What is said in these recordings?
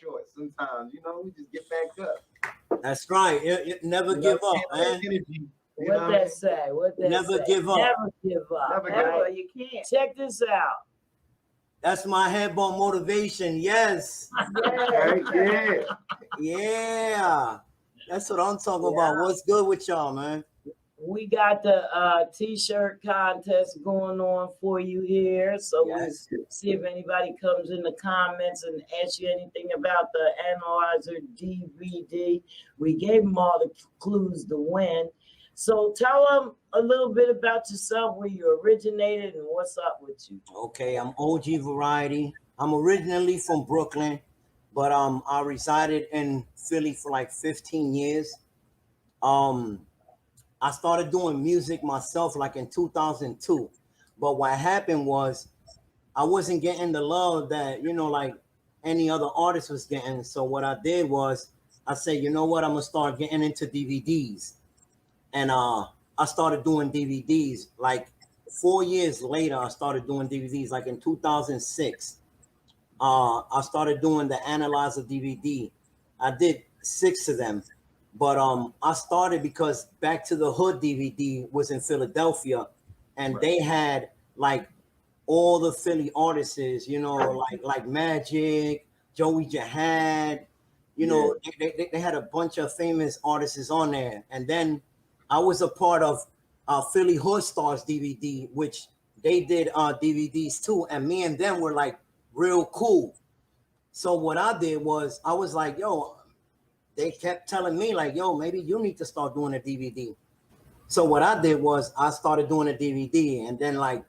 short sometimes. You know, we just get back up. That's right. Never give up, man. Energy. What that say? What that Never say? give up. Never give up. Never give Right? up. You can't. Check this out. That's my headbone motivation. Yes. Right? Yeah. Yeah. That's what I'm talking about. What's good with y'all, man? We got the t-shirt contest going on for you here. So Yes. we'll see if anybody comes in the comments and asks you anything about the Analyzer DVD. We gave them all the clues to win. So tell them a little bit about yourself, where you originated and what's up with you. Okay, I'm OGVariety. I'm originally from Brooklyn, but I resided in Philly for like 15 years. I started doing music myself like in 2002. But what happened was I wasn't getting the love that, like any other artist was getting. So what I did was I said, you know what, I'm gonna start getting into DVDs. And I started doing DVDs. Like 4 years later, I started doing DVDs. Like in 2006, I started doing the Analyzer DVD. I did 6 of them. But I started because Back to the Hood DVD was in Philadelphia, and they had like all the Philly artists, like Magic, Joey Jihad, they had a bunch of famous artists on there. And then I was a part of Philly Hood Stars DVD, which they did DVDs too, and me and them were like real cool. So what I did was I was like, yo, they kept telling me like, yo, maybe you need to start doing a DVD. So what I did was I started doing a DVD, and then like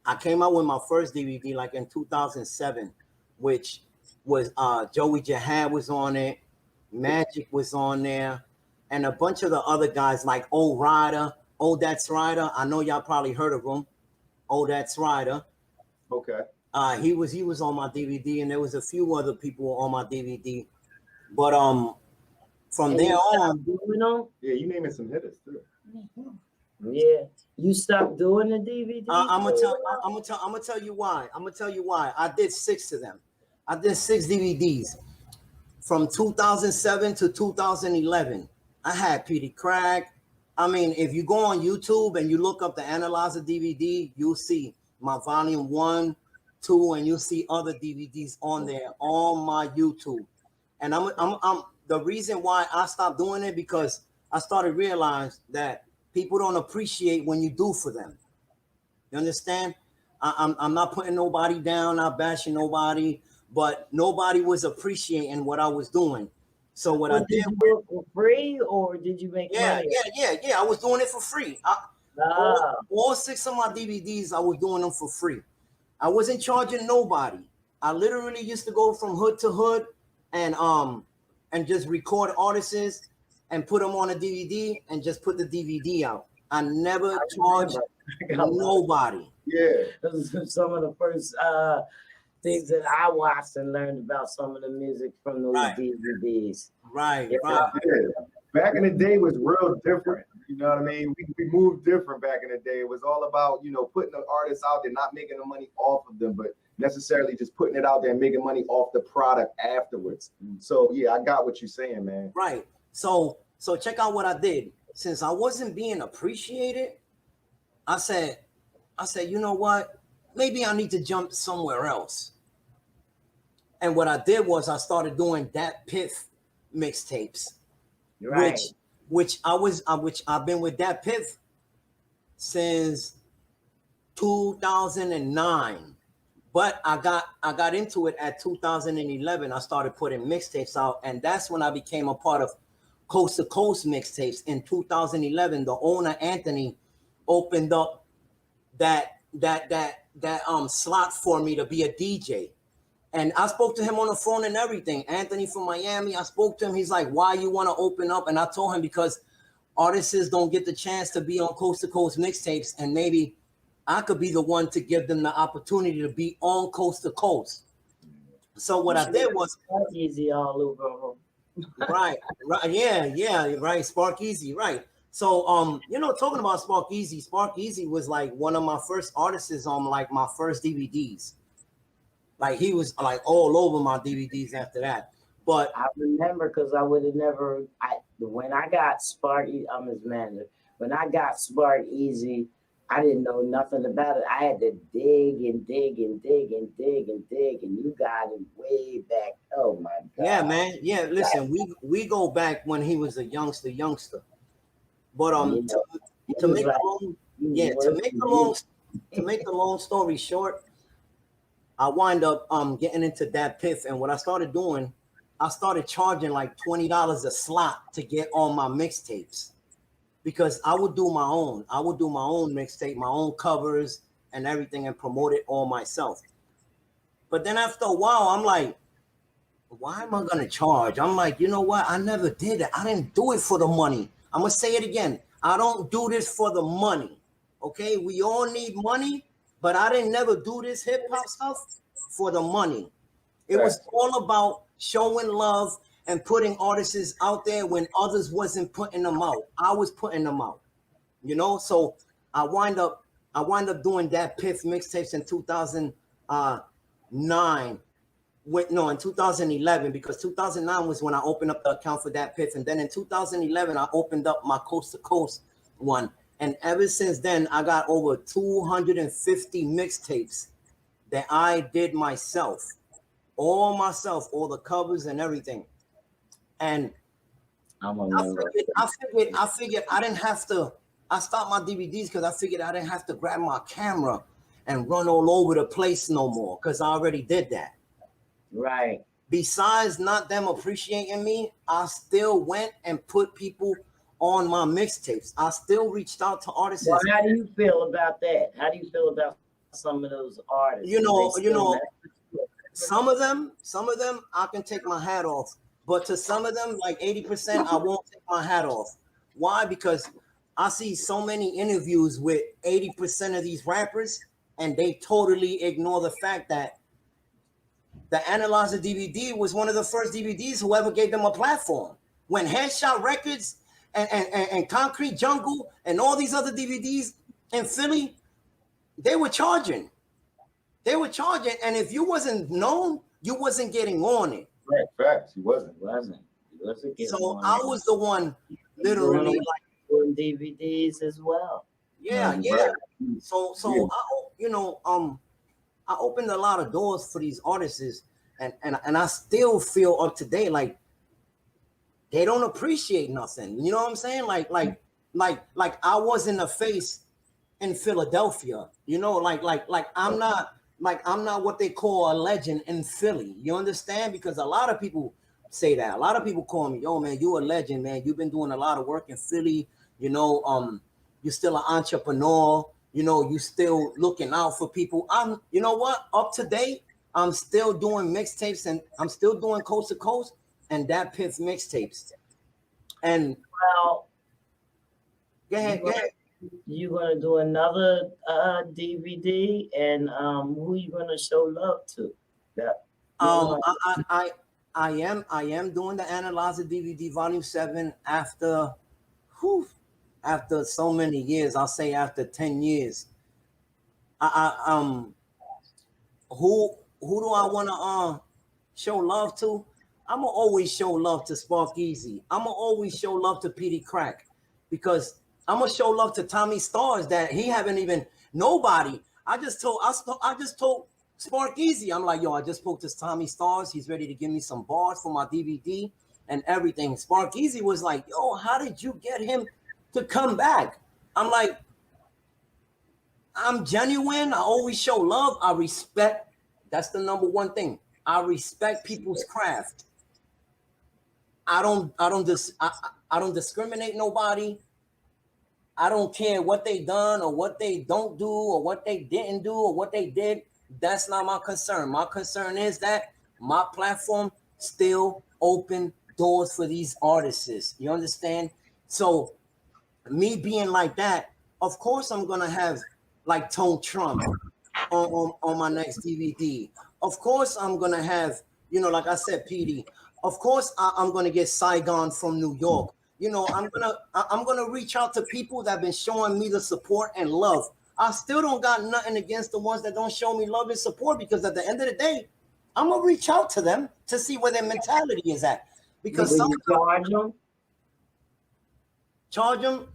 I came out with my first DVD like in 2007, which was Joey Jihad was on it, Magic was on there, and a bunch of the other guys like Old Rider, Oh That's Rider. I know y'all probably heard of him. Oh That's Rider. Okay. He was on my DVD, and there was a few other people on my DVD. But from there on, yeah, you naming some hitters too. Yeah, you stopped doing the DVD. I'm gonna tell you why. I did 6 of them. I did 6 DVDs from 2007 to 2011. I had Petey Crack. I mean, if you go on YouTube and you look up the Analyzer DVD, you'll see my volume 1, 2, and you'll see other DVDs on there on my YouTube. And I'm the reason why I stopped doing it, because I started realizing that people don't appreciate when you do for them. You understand? I'm not putting nobody down, not bashing nobody, but nobody was appreciating what I was doing. So what I did, you do it for free, or did you make money? Yeah. I was doing it for free. All 6 of my DVDs, I was doing them for free. I wasn't charging nobody. I literally used to go from hood to hood and just record artists and put them on a DVD and just put the DVD out. I never charged nobody. Yeah, those are some of the first things that I watched and learned about some of the music from those DVDs. Right. Back in the day was real different. You know what I mean? We moved different back in the day. It was all about, putting the artists out there, not making the money off of them, but necessarily just putting it out there and making money off the product afterwards. So yeah, I got what you're saying, man. Right. So check out what I did. Since I wasn't being appreciated, I said, you know what? Maybe I need to jump somewhere else. And what I did was I started doing Dat Piff mixtapes, which I've been with Dat Piff since 2009. But I got into it at 2011. I started putting mixtapes out, and that's when I became a part of Coast to Coast mixtapes. In 2011, the owner Anthony opened up that slot for me to be a DJ. And I spoke to him on the phone and everything. Anthony from Miami, I spoke to him. He's like, why you want to open up? And I told him because artists don't get the chance to be on Coast to Coast mixtapes, and maybe I could be the one to give them the opportunity to be on Coast to Coast. So what I did was easy all over. right. Yeah, right. Spark Easy, right. So talking about Spark Easy was like one of my first artists on like my first DVDs. Like he was like all over my DVDs after that. But I remember because I would have never. When I got Spark, I'm his manager. When I got Spark Easy, I didn't know nothing about it. I had to dig and dig and dig and dig and dig, and you got him way back. Oh my God! yeah, man, yeah. Listen, we go back when he was a youngster. But You know, he to was make like, a long he was yeah worse than you. to make the long story short, I wind up getting into that piff, and what I started doing, I started charging like $20 a slot to get on my mixtapes because I would do my own. I would do my own mixtape, my own covers and everything, and promote it all myself. But then after a while, I'm like, why am I gonna charge? I'm like, you know what? I never did it. I didn't do it for the money. I'm gonna say it again. I don't do this for the money. Okay, we all need money, but I didn't never do this hip hop stuff for the money. It was all about showing love and putting artists out there when others wasn't putting them out. I was putting them out, you know. So I wind up doing that Piff mixtapes in 2009. No, in 2011, because 2009 was when I opened up the account for that Piff, and then in 2011 I opened up my Coast to Coast one, and ever since then I got over 250 mixtapes that I did myself, all the covers and everything. And I'm gonna I figured I didn't have to. I stopped my DVDs because I figured I didn't have to grab my camera and run all over the place no more because I already did that. right. Besides not them appreciating me, I still went and put people on my mixtapes. I still reached out to artists. Well, how do you feel about that? How do you feel about some of those artists? You know, some of them I can take my hat off, but to some of them, like 80%, I won't take my hat off. Why? Because I see so many interviews with 80% of these rappers, and they totally ignore the fact that the Analyzer DVD was one of the first DVDs whoever gave them a platform. When Headshot Records and Concrete Jungle and all these other DVDs in Philly, they were charging. They were charging, and if you wasn't known, you wasn't getting on it. Right, facts. He wasn't. So I was the one, literally, like doing DVDs as well. Yeah. So I opened a lot of doors for these artists, and I still feel up to date. Like they don't appreciate nothing. You know what I'm saying? Like I wasn't a face in Philadelphia. You know, like I'm not what they call a legend in Philly. You understand? Because a lot of people say that. A lot of people call me, yo, man, you a legend, man. You've been doing a lot of work in Philly. You know, you're still an entrepreneur. You know, you still looking out for people. You know what? Up to date, I'm still doing mixtapes, and I'm still doing Coast to Coast and that Piff mixtapes. And well, go ahead. You gonna do another DVD, and who you gonna show love to? I am doing the Analyzer DVD Volume 7 after so many years. I'll say after 10 years. Who do I want to show love to? I'm gonna always show love to Spark Easy. I'm gonna always show love to Petey Crack, because I'm gonna show love to Tommy Stars that he haven't even nobody. I just told Spark Easy. I'm like, yo, I just spoke to Tommy Stars. He's ready to give me some bars for my DVD and everything. Spark Easy was like, yo, how did you get him to come back? I'm like, I'm genuine. I always show love. I respect. That's the number one thing. I respect people's craft. I don't discriminate nobody. I don't care what they done or what they don't do or what they didn't do or what they did. That's not my concern. My concern is that my platform still open doors for these artists. You understand? So me being like that, of course I'm gonna have like Tone Trump on my next DVD. Of course I'm gonna have, like I said, PD. Of course I'm gonna get Saigon from New York. I'm gonna reach out to people that have been showing me the support and love. I still don't got nothing against the ones that don't show me love and support, because at the end of the day, I'm gonna reach out to them to see where their mentality is at. Because Will some you charge them? charge them,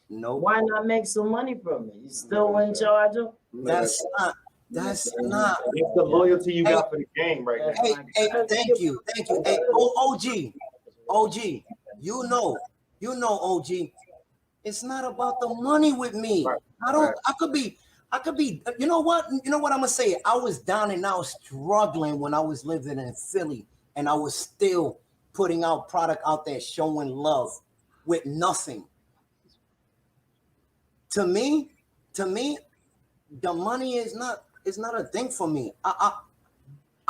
no. Why not make some money from it? You still wouldn't charge them? That's not. That's not. It's the loyalty you got for the game right now. Hey, thank you. Hey, OG, you know, OG. It's not about the money with me. I could be. You know what? I'm gonna say. I was down and out, struggling when I was living in Philly, and I was still putting out product out there, showing love with nothing. To me, the money is not a thing for me. I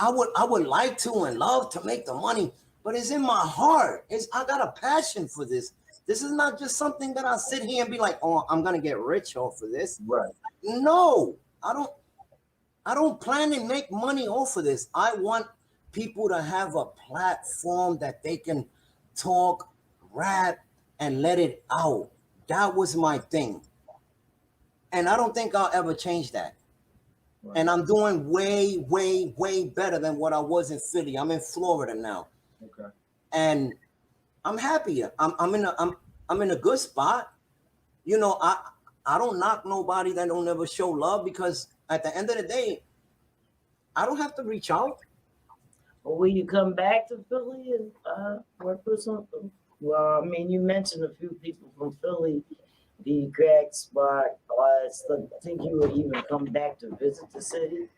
would like to and love to make the money, but it's in my heart. I got a passion for this. This is not just something that I sit here and be like, oh, I'm gonna get rich off of this. Right. No, I don't plan to make money off of this. I want people to have a platform that they can talk, rap, and let it out. That was my thing. And I don't think I'll ever change that. Right. And I'm doing way, way, way better than what I was in Philly. I'm in Florida now. Okay. And I'm happier. I'm in a good spot. I don't knock nobody that don't ever show love, because at the end of the day, I don't have to reach out. Or will you come back to Philly and work for something? Well, I mean, you mentioned a few people from Philly, the Greg Spot. I think you would even come back to visit the city.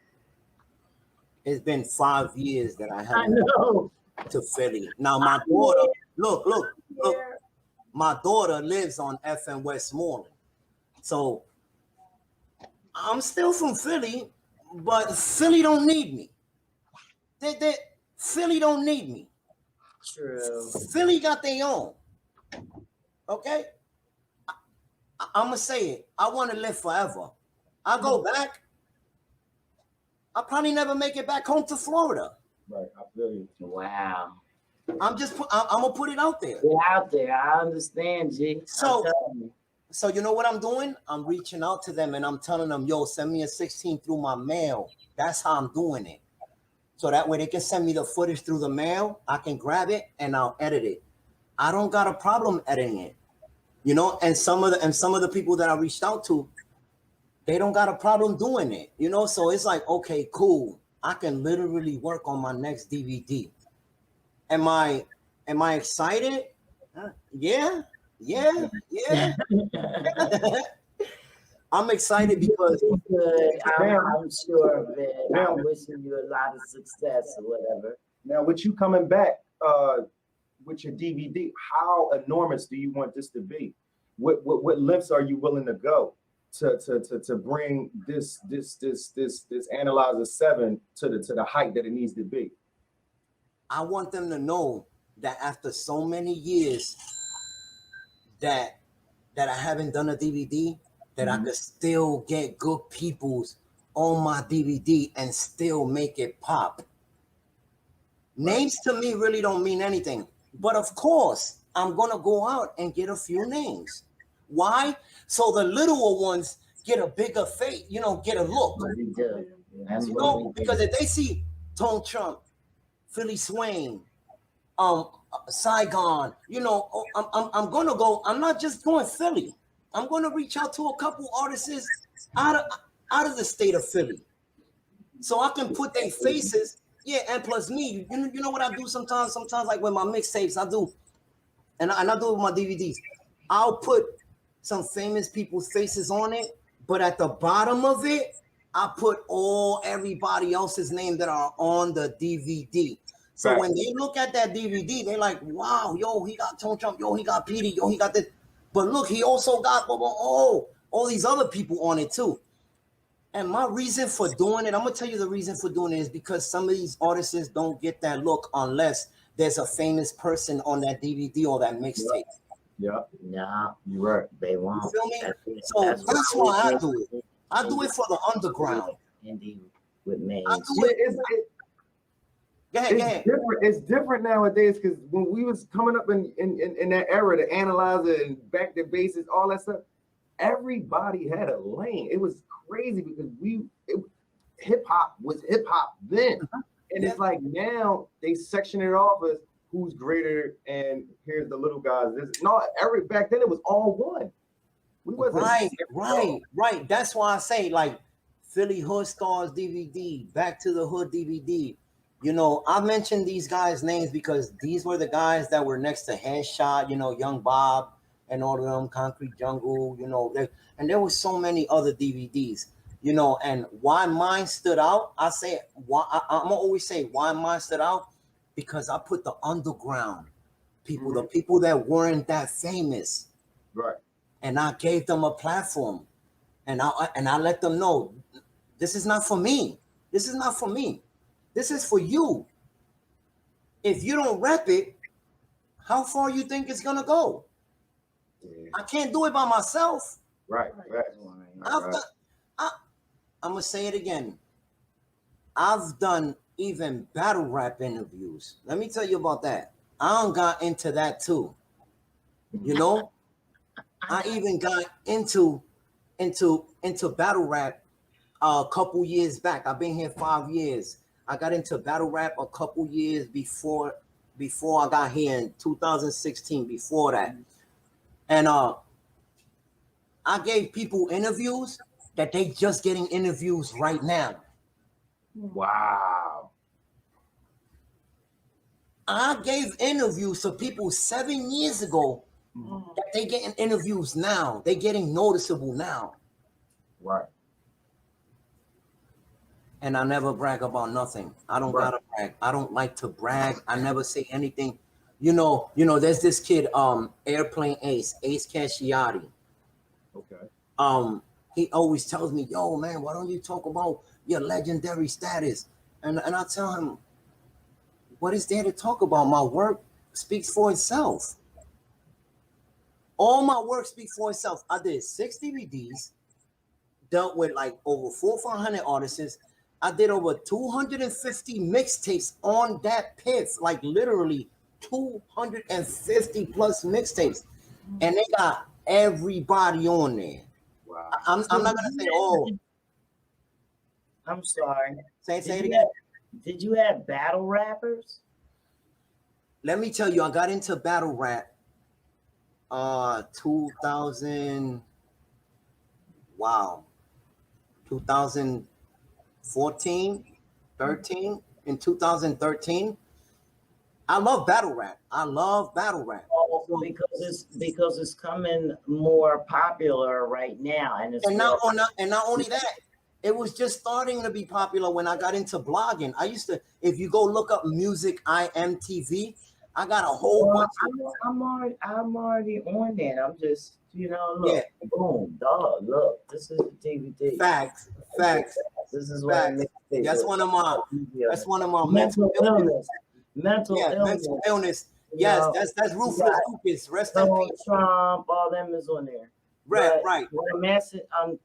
It's been 5 years that I haven't been to Philly. Now my daughter, look. My daughter lives on FM Westmoreland, so I'm still from Philly, but Philly don't need me. Philly don't need me. True. Philly got their own. Okay. I'm gonna say it. I want to live forever. I go back. I'll probably never make it back home to Florida. Right. I feel you. Wow. I'm gonna put it out there. Get out there. I understand, G. So you know what I'm doing? I'm reaching out to them and I'm telling them, yo, send me a 16 through my mail. That's how I'm doing it. So that way they can send me the footage through the mail. I can grab it and I'll edit it. I don't got a problem editing it. And some of the people that I reached out to, they don't got a problem doing it. So it's like, okay, cool. I can literally work on my next DVD. Am I excited? Yeah. I'm excited because I'm sure of it. I'm wishing you a lot of success or whatever. Now, with you coming back with your DVD, how enormous do you want this to be? What lengths are you willing to go to bring this Analyzer 7 to the height that it needs to be? I want them to know that after so many years that I haven't done a DVD, that I could still get good peoples on my DVD and still make it pop. Names to me really don't mean anything, but of course I'm gonna go out and get a few names. Why? So the littler ones get a bigger face, get a look. Because if they see Tone Trump, Philly Swain, Saigon, I'm gonna go. I'm not just going Philly. I'm gonna reach out to a couple artists out of the state of Philly, so I can put their faces. Yeah, and plus me, you know what I do sometimes. Sometimes, like with my mixtapes, I do, and I do it with my DVDs. I'll put some famous people's faces on it, but at the bottom of it, I put everybody else's name that are on the DVD. So right. When they look at that DVD, they're like, wow, yo, he got Tone Trump, yo, he got Petey, yo, he got this. But look, he also got all these other people on it too. And my reason for doing it, I'm gonna tell you the reason for doing it is because some of these artists don't get that look unless there's a famous person on that DVD or that mixtape. Yeah. No, you're right. They won't. You feel me? That's why I do it. I do it for the underground. Indeed, with me. I do it. Go ahead. It's different nowadays because when we was coming up in that era, the Analyzer and Back to Basics, all that stuff, everybody had a lane. It was crazy because hip hop was hip hop then. And it's like now they section it off as who's greater and here's the little guys. Back then it was all one. We wasn't right. That's why I say like Philly Hood Stars DVD, Back to the Hood DVD. You know, I mentioned these guys' names because these were the guys that were next to Headshot, you know, Young Bob and all of them, Concrete Jungle, you know, and there was so many other DVDs, you know, and why mine stood out, I'm gonna always say why mine stood out, because I put the underground people, the people that weren't that famous, right, and I gave them a platform, and I let them know, this is not for me. This is not for me. This is for you. If you don't rep it, how far you think it's gonna go? Yeah. I can't do it by myself. Right. I'm gonna say it again. I've done even battle rap interviews. Let me tell you about that. I got into that too. You know, I even got into battle rap a couple years back. I've been here 5 years. I got into battle rap a couple years before I got here in 2016. Before that, and I gave people interviews that they just getting interviews right now. Wow. I gave interviews to people 7 years ago that they getting interviews now. They getting noticeable now. Right. And I never brag about nothing. I don't gotta brag. I don't like to brag. I never say anything. You know, there's this kid, Airplane Ace Casciati. Okay. He always tells me, yo, man, why don't you talk about your legendary status? And I tell him, what is there to talk about? My work speaks for itself. All my work speaks for itself. I did 6 DVDs, dealt with like over 400 or 500 artists. I did over 250 mixtapes on that piff, like literally 250 plus mixtapes. And they got everybody on there. Wow. I'm not gonna say, oh. I'm sorry. Say it again. Did you have battle rappers? Let me tell you, I got into battle rap 2014, 13. In 2013, I love battle rap. Oh, because it's coming more popular right now, and not only that, it was just starting to be popular when I got into blogging. I used to, if you go look up Music IMTV, I got a whole bunch. I'm already on that. I'm just, look, boom, dog, look, this is the DVD. Facts. This is what that's one of my mental illness. Mental illness. Yes, that's Ruthless Lucas. Rest in peace. Trump, all them is on there. Right. I'm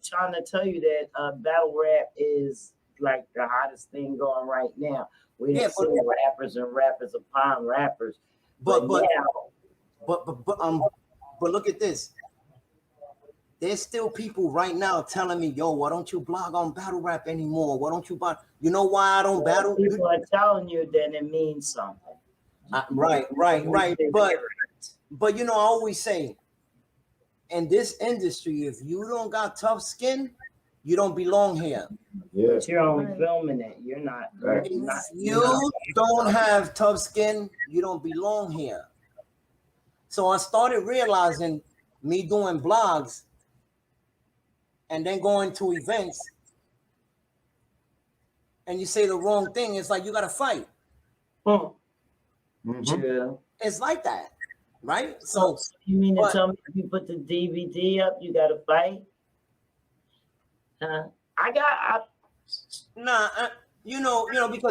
trying to tell you that battle rap is like the hottest thing going right now. We didn't see rappers and rappers upon rappers. But look at this. There's still people right now telling me, yo, why don't you blog on battle rap anymore? Why don't you blog? You know why I don't battle? People are telling you that it means something. Right. But I always say, in this industry, if you don't got tough skin, you don't belong here. Yeah. But you're only filming it. You're not. If you don't have tough skin, you don't belong here. So I started realizing, me doing blogs and then going to events, and you say the wrong thing, it's like you got to fight. Yeah. It's like that, right? So you mean to tell me if you put the DVD up, you got to fight? Because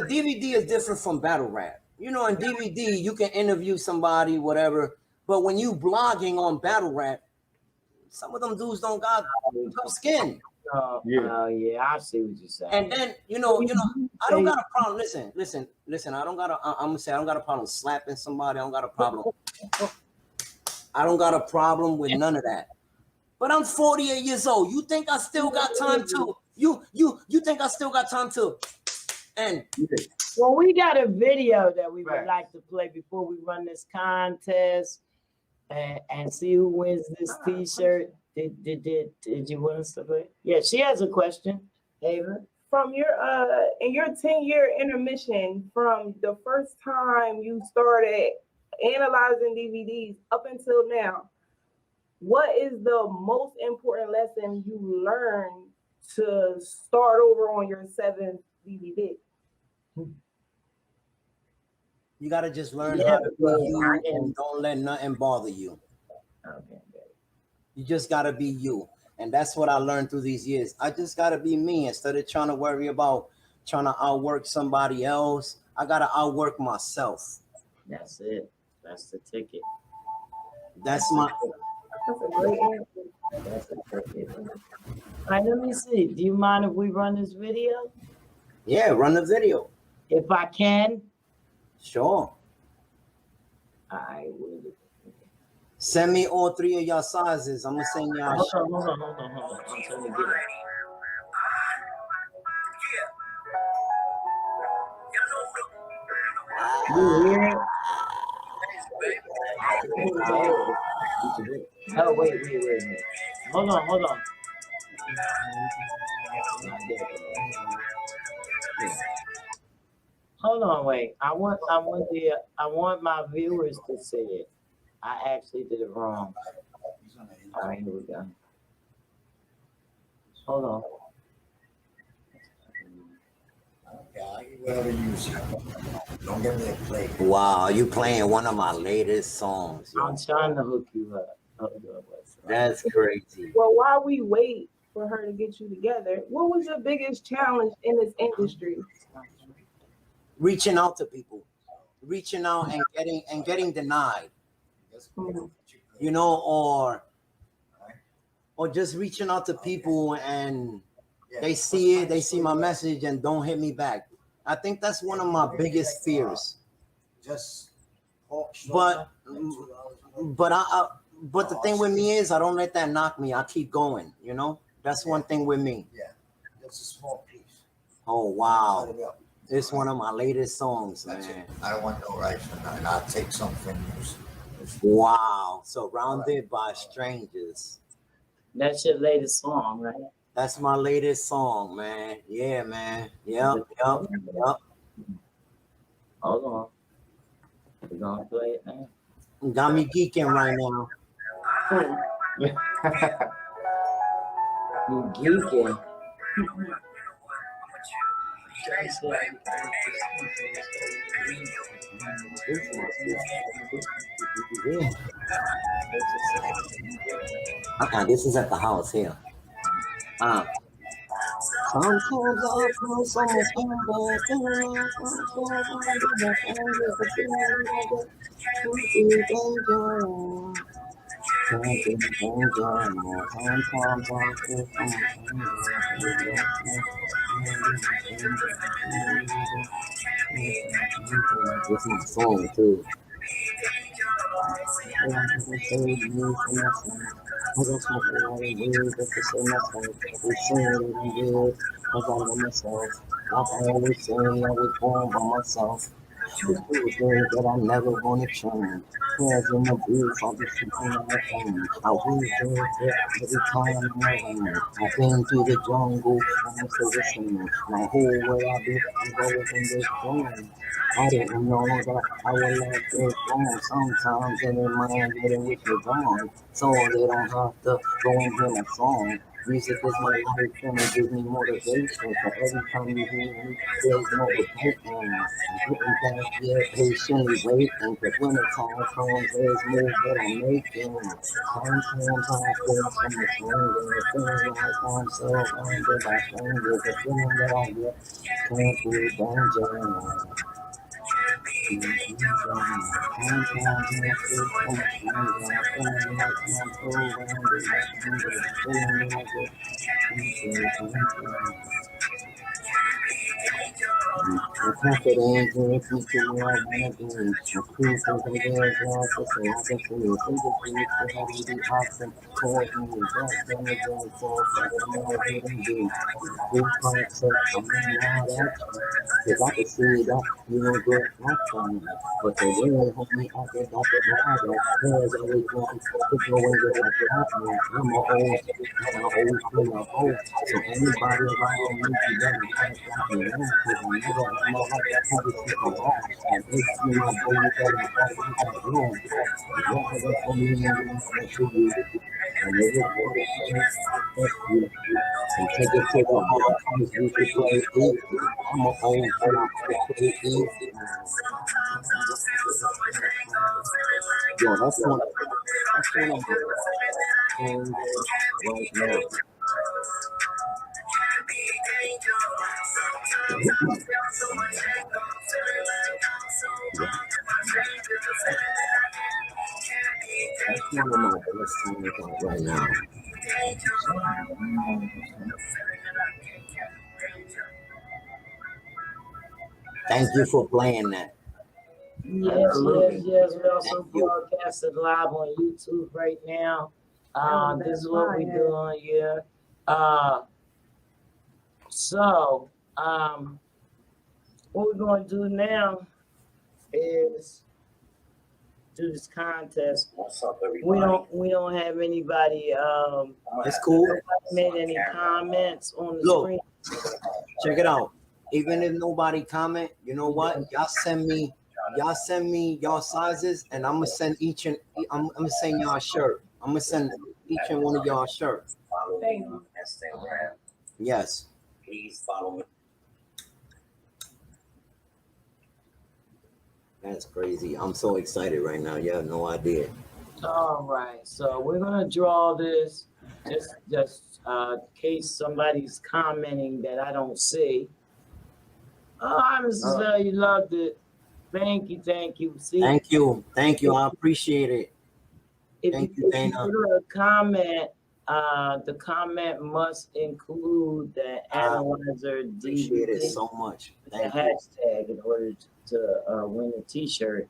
DVD is different from battle rap. In DVD, you can interview somebody, whatever. But when you blogging on battle rap, some of them dudes don't got tough skin. I see what you're saying. And then, I don't got a problem. Listen. I don't got a problem slapping somebody. I don't got a problem with none of that. But I'm 48 years old. You think I still got time to? You think I still got time to? And well, we got a video that we would Right. like to play before we run this contest and see who wins this T-shirt. Did you win something? Yeah, she has a question, Ava. From your in your 10-year intermission, from the first time you started analyzing DVDs up until now, what is the most important lesson you learned to start over on your 7th DVD? you gotta just learn Yeah, how to be because you I am- and don't let nothing bother you. Okay. You just gotta be you. And that's what I learned through these years. I just gotta be me instead of trying to worry about trying to outwork somebody else. I gotta outwork myself. That's it. That's the ticket. That's my That's a great answer. That's the ticket. All right, let me see. Do you mind if we run this video? yeah, run the video. If I can, Sure. I will. Send me all 3 of y'all sizes. I'm gonna send y'all Hold on. I'm trying to get it. You hear it? Oh, wait. Hold on. Hold on, wait. I want my viewers to see it. I actually did it wrong. All right, here we go. Hold on. Whatever you use. Don't get me a plate. Wow, you playing one of my latest songs. Yo. I'm trying to hook you up. That's crazy. Well, while we wait for her to get you together, what was your biggest challenge in this industry? Reaching out to people, reaching out and getting denied, you know, or just reaching out to people and they see it, they see my message and don't hit me back. I think that's one of my biggest fears. Just But but the thing with me is I don't let that knock me. I keep going, you know. That's one thing with me. Yeah, just a small piece. Oh Cut wow, it up. it's one of my latest songs, That's man. it. I don't want no rice for nothing. I'll take some from you. Wow, surrounded by strangers. That's your latest song, right? That's my latest song, man. Yeah, man. Yep. Hold on. We're gonna play it now. Got me geeking right now. You geeking. This is at the house here. Sometimes I feel so much This is a song too. I just want to say myself. Every single year, cause I know myself. Like I always say, I was born by myself. There's two things that I never wanna change. Prayers in the booth, I'll be sleeping on my phone. I was there every time I'm around. I've been through the jungle, and I'm still the same. Now who would I be if I was in this dream? I didn't know that I would let this wrong. Sometimes in their mind, they didn't wish it gone. So they don't have to go and hear my song. Music is my life and it gives me motivation. So every time you hear me, there's motivation. I'm getting back here patiently waiting. Cause when the time comes, there's moves that I'm making. Sometimes I feel so much longer. Feeling like I'm surrounded by strangers. The feeling that I get can't be danger. I'm confident in future where I wanna be. My crew says I wear glasses so I can see it. Fingerprints for how to be awesome. Cause me and back on the ground for I'm all hidden deep. Full concept, I'm in wild action. Cause I can see that you don't get action. But the real homie out there got the matter. Cause I was one to go and get like it happening. I'm a old school, I'm a old school, I'm old. So anybody around me, you better act like you know. Cause I never in my life had to take a loss. And if you my boy, you better act like that wrong. You have it for me and you have it for you. And it is what it is. That's you. And take it to the heart, cause we could play easy. I'm a old school, I could play easy. Yo, that's one of my songs right now. That's one of my best songs out right now. Thank you for playing that. Yes. We're also broadcasting live on YouTube right now. This is what we're doing here. So, what we're going to do now is do this contest. What's up, everybody? We don't have anybody It's cool. made any comments on the Look. screen. Check it out. Even if nobody comment, you know what? Y'all send me y'all sizes, and I'm gonna send I'm gonna send y'all a shirt. I'm gonna send each and one of y'all a shirt. Follow me on Instagram. Yes. Please follow me. That's crazy. I'm so excited right now. You have no idea. All right, so we're gonna draw this just in case somebody's commenting that I don't see. Oh, Mrs. You loved it. Thank you. See, Thank you. I appreciate it. Thank you, if Dana. you put a comment, the comment must include the analyzer Appreciate it DVD, so much. the Thank you. hashtag in order to win a t-shirt.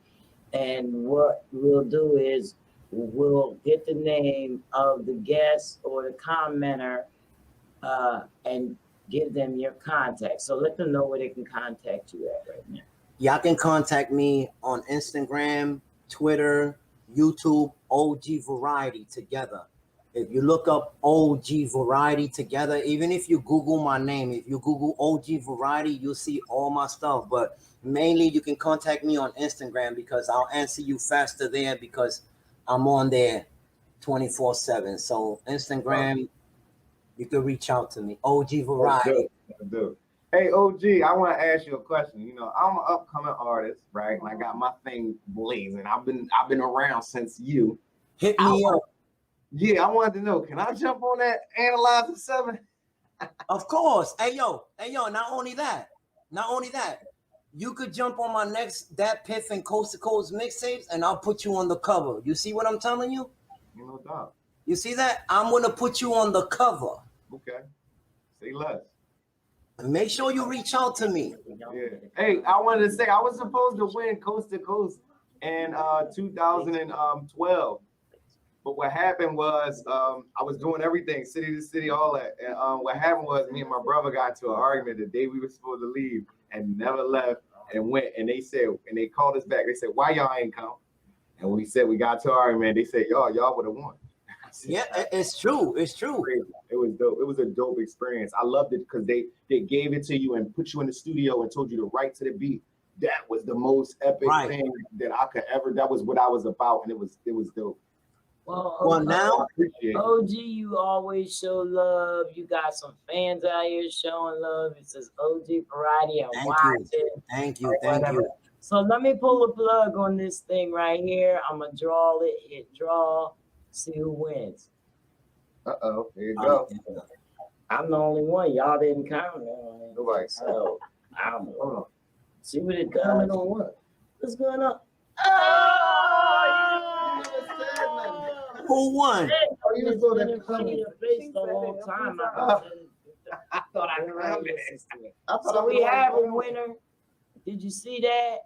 And what we'll do is we'll get the name of the guest or the commenter and give them your contact. So let them know where they can contact you at right now. Y'all can contact me on Instagram, Twitter, YouTube, OGVariety together. If you look up OGVariety together, even if you Google my name, if you Google OGVariety, you'll see all my stuff. But mainly you can contact me on Instagram because I'll answer you faster there because I'm on there 24/7. So Instagram, you can reach out to me. OGVariety. Hey, OG, I want to ask you a question. You know, I'm an upcoming artist, right? And I got my thing blazing. I've been around since you. Hit me up. Yeah, I wanted to know, can I jump on that Analyzer 7? Of course. Hey yo, not only that, you could jump on my next Dat Piff and Coast to Coast mixtapes and I'll put you on the cover. You see what I'm telling you? No doubt. You see that? I'm gonna put you on the cover. Okay. Say less. Make sure you reach out to me. Yeah. Hey, I wanted to say I was supposed to win Coast to Coast in 2012. But what happened was I was doing everything, city to city, all that. And what happened was me and my brother got into an argument the day we were supposed to leave and never left and went. And they said, and they called us back. They said, why y'all ain't come? And we said, we got to our argument. They said, y'all would have won. Yeah, it's true. It's true. It was dope. It was a dope experience. I loved it because they gave it to you and put you in the studio and told you to write to the beat. That was the most epic thing that I could ever. That was what I was about, and it was dope. Well, Now OG, you always show love. You got some fans out here showing love. It says OGVariety and watching. Thank you. So let me pull a plug on this thing right here. I'm gonna draw it. Hit draw. See who wins. Uh-oh, here you go. I'm the only one. Y'all didn't comment on it. Nobody. So I'm see what it does. Comment on what? What's going on? Oh, you never said nothing. Who won? You was going to come in your face the whole time. thought I Everybody found it. listens to it. I thought I So was we the have a only one. winner. Did you see that?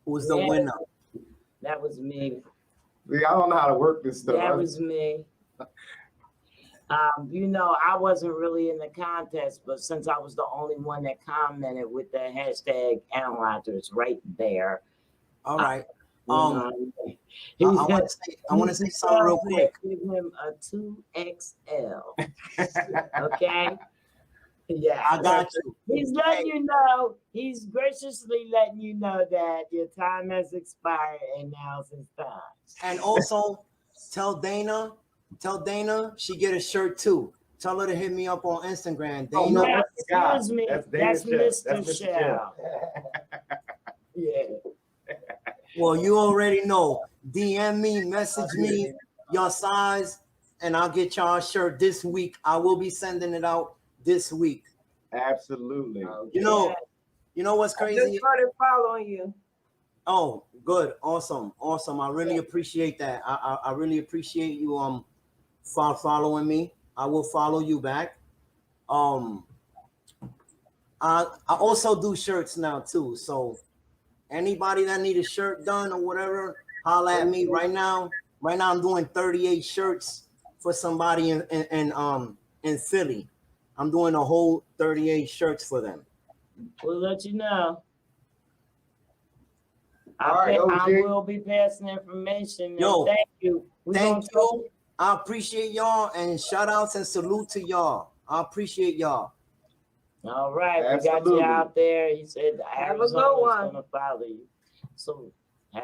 Who's the Yeah. winner? That was me. See, I don't know how to work this stuff. That was me. You know, I wasn't really in the contest, but since I was the only one that commented with the hashtag analyzer, it's right there. All right. You know, I want to say something real quick. Give him a 2XL. Okay. Yeah. I got you. He's letting you know, he's graciously letting you know that your time has expired and now's his time. And also tell Dana she get a shirt too. Tell her to hit me up on Instagram. Oh, Dana. no, Now, that's the guy. excuse me, That's that's Dana Shell. Mr. That's Mr. Shell. Yeah. Well, you already know. DM me, message me your size, and I'll get y'all a shirt this week. I will be sending it out this week. Absolutely. You know what's I just crazy? started following you. Oh, good, awesome. I really appreciate that. I really appreciate you following me. I will follow you back. I also do shirts now too. So anybody that need a shirt done or whatever, holla at me right now. Right now I'm doing 38 shirts for somebody in Philly. I'm doing a whole 38 shirts for them. We'll let you know. All right, I OG. will be passing information. Yo, thank you. Thank you. I appreciate y'all, and shout outs and salute to y'all. I appreciate y'all. All right, we got Absolutely. you out there. He said Have a good Arizona's one. gonna follow you. So